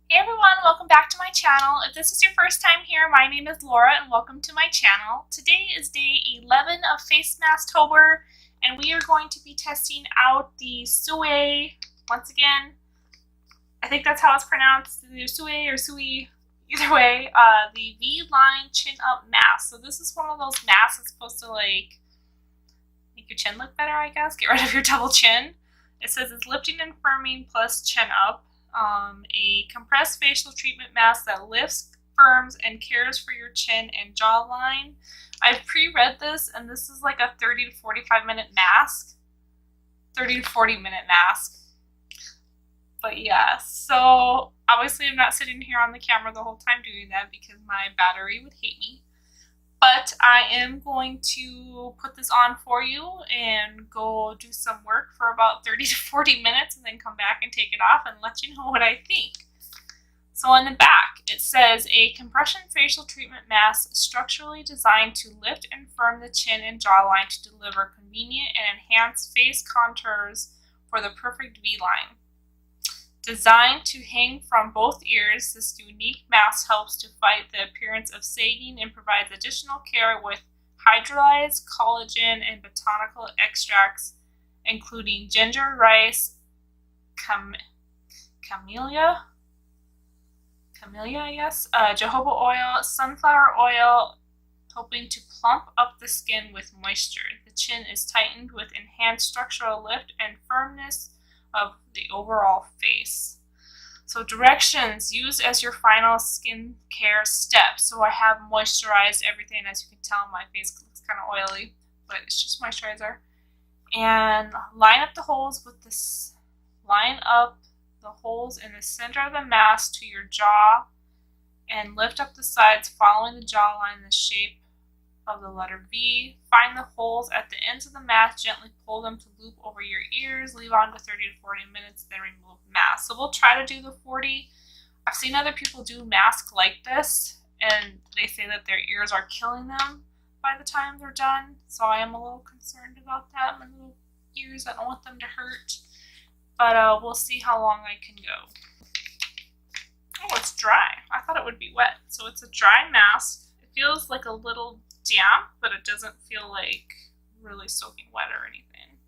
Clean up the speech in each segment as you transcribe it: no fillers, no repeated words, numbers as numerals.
Hey everyone, welcome back to my channel. If this is your first time here, my name is Laura and welcome to my channel. Today is day 11 of FACEMASKTOBER and we are going to be testing out the soo'ae, once again, I think that's how it's pronounced, either soo'ae or soo'e, either way, the V-Line Chin Up Mask. So this is one of those masks that's supposed to like make your chin look better, I guess, get rid of your double chin. It says it's lifting and firming plus chin up. A compressed facial treatment mask that lifts, firms, and cares for your chin and jawline. I've pre-read this, and this is like a 30 to 45 minute mask. 30 to 40 minute mask. But yeah, so obviously I'm not sitting here on the camera the whole time doing that because my battery would hate me. But I am going to put this on for you and go do some work for about 30 to 40 minutes and then come back and take it off and let you know what I think. So on the back, it says a compression facial treatment mask structurally designed to lift and firm the chin and jawline to deliver convenient and enhanced face contours for the perfect V-line. Designed to hang from both ears, this unique mask helps to fight the appearance of sagging and provides additional care with hydrolyzed collagen and botanical extracts, including ginger, rice, camellia, I guess, jojoba oil, sunflower oil, helping to plump up the skin with moisture. The chin is tightened with enhanced structural lift and firmness of the overall face. So directions, use as your final skincare step. So I have moisturized everything. As you can tell, my face looks kind of oily, but it's just moisturizer. And line up the holes with this. Line up the holes in the center of the mask to your jaw and lift up the sides following the jawline in the shape of the letter V. Find the holes at the ends of the mask, gently pull them to loop over your ears, leave on to 30 to 40 minutes, then remove mask. So we'll try to do the 40. I've seen other people do masks like this, and they say that their ears are killing them by the time they're done. So I am a little concerned about that. My little ears, I don't want them to hurt. But we'll see how long I can go. Oh, it's dry. I thought it would be wet. So it's a dry mask. It feels like a little damp, but it doesn't feel like really soaking wet or anything.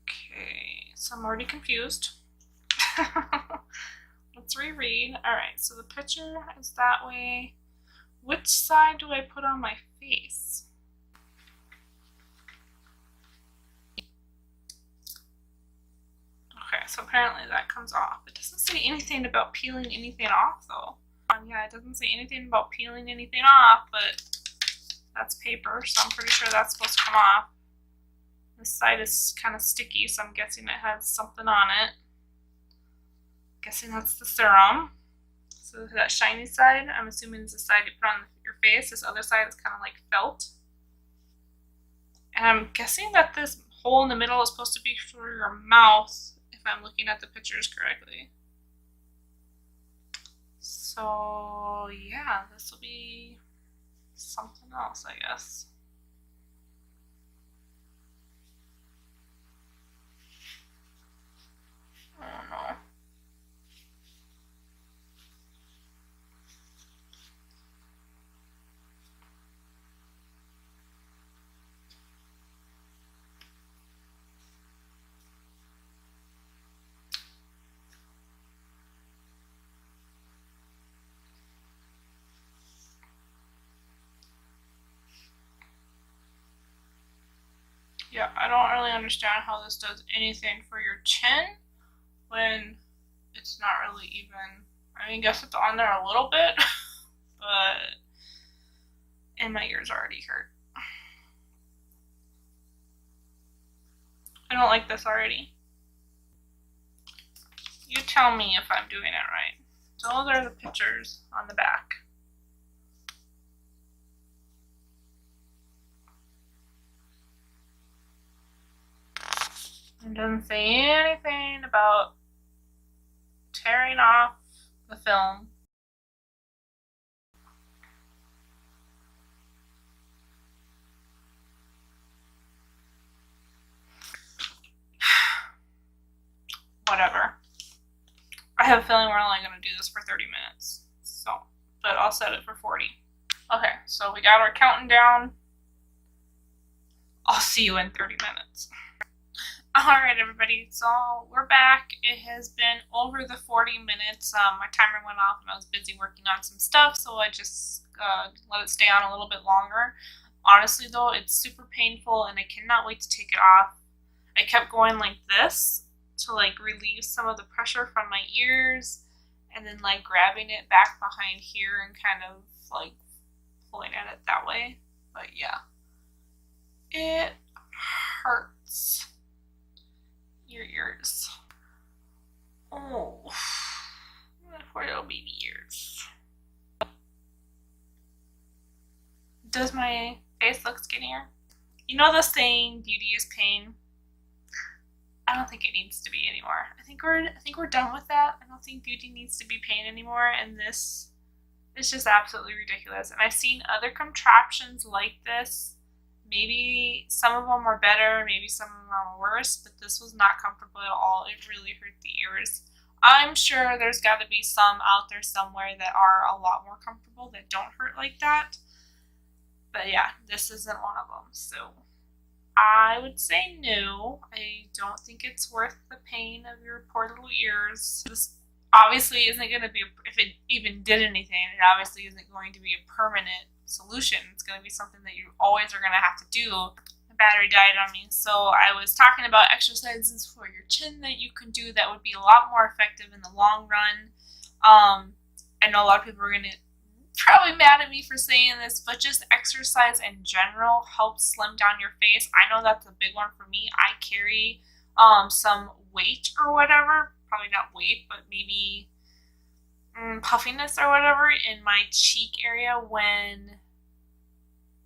Okay, so I'm already confused. Let's reread. Alright, so the picture is that way. Which side do I put on my face? Okay, so apparently that comes off. It doesn't say anything about peeling anything off though. Yeah, it doesn't say anything about peeling anything off, but that's paper, so I'm pretty sure that's supposed to come off. This side is kind of sticky, so I'm guessing it has something on it. Guessing that's the serum. So that shiny side, I'm assuming is the side you put on your face. This other side is kind of like felt. And I'm guessing that this hole in the middle is supposed to be for your mouth, if I'm looking at the pictures correctly. So yeah, this will be something else, I guess. I don't know. Yeah, I don't really understand how this does anything for your chin when it's not really even, I mean, I guess it's on there a little bit, but, and my ears already hurt. I don't like this already. You tell me if I'm doing it right. So those are the pictures on the back. It doesn't say anything about tearing off the film. whatever. I I have a feeling we're only going to do this for 30 minutes. So, but I'll set it for 40. Okay, so we got our counting down. I'll see you in 30 minutes. Alright everybody, so we're back. It has been over the 40 minutes. My timer went off and I was busy working on some stuff, so I just let it stay on a little bit longer. Honestly though, it's super painful and I cannot wait to take it off. I kept going like this to like relieve some of the pressure from my ears, and then like grabbing it back behind here and kind of like pulling at it that way. But yeah, it hurts. Your ears. Oh, poor little baby ears. Does my face look skinnier? You know the saying, beauty is pain? I don't think it needs to be anymore. I think we're done with that. I don't think beauty needs to be pain anymore, and this is just absolutely ridiculous. And I've seen other contraptions like this. Maybe some of them were better, maybe some of them were worse, but this was not comfortable at all. It really hurt the ears. I'm sure there's got to be some out there somewhere that are a lot more comfortable, that don't hurt like that. But yeah, this isn't one of them. So I would say no. I don't think it's worth the pain of your poor little ears. This obviously isn't going to be, if it even did anything, it obviously isn't going to be a permanent solution. It's going to be something that you always are going to have to do. The battery died on me, so I was talking about exercises for your chin that you can do that would be a lot more effective in the long run. I know a lot of people are going to probably mad at me for saying this, but just exercise in general helps slim down your face. I know that's a big one for me. I carry some weight or whatever, probably not weight, but maybe puffiness or whatever in my cheek area when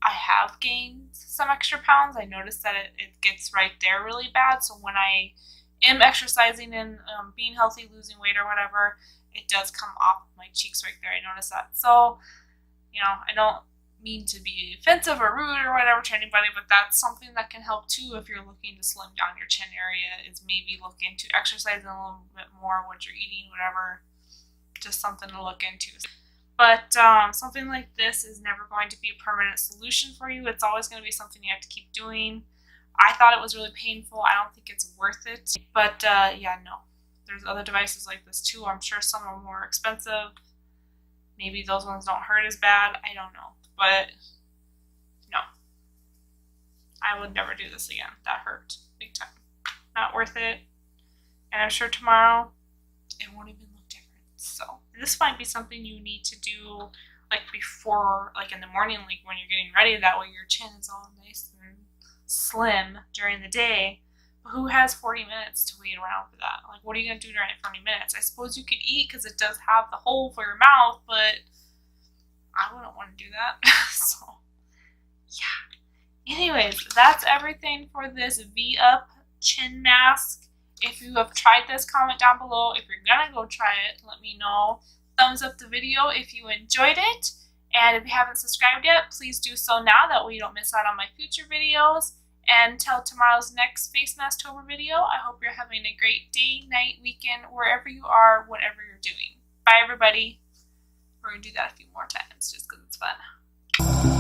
I have gained some extra pounds. I notice that it gets right there really bad. So when I am exercising and being healthy, losing weight or whatever, it does come off my cheeks right there. I notice that. So, you know, I don't mean to be offensive or rude or whatever to anybody, but that's something that can help too if you're looking to slim down your chin area, is maybe look into exercising a little bit more, what you're eating, whatever. Just something to look into. But something like this is never going to be a permanent solution for you. It's always going to be something you have to keep doing. I thought it was really painful. I don't think it's worth it. But yeah, no. There's other devices like this too. I'm sure some are more expensive. Maybe those ones don't hurt as bad. I don't know. But no. I would never do this again. That hurt big time. Not worth it. And I'm sure tomorrow it won't even look different. So this might be something you need to do like before, like in the morning, like when you're getting ready. That way your chin is all nice and slim during the day. But who has 40 minutes to wait around for that? Like, what are you going to do during 40 minutes? I suppose you could eat because it does have the hole for your mouth, but I wouldn't want to do that. So, yeah. Anyways, that's everything for this V-Up chin mask. If you have tried this, comment down below. If you're going to go try it, let me know. Thumbs up the video if you enjoyed it. And if you haven't subscribed yet, please do so now. That way you don't miss out on my future videos. And until tomorrow's next FACEMASKTOBER video, I hope you're having a great day, night, weekend, wherever you are, whatever you're doing. Bye, everybody. We're going to do that a few more times just because it's fun.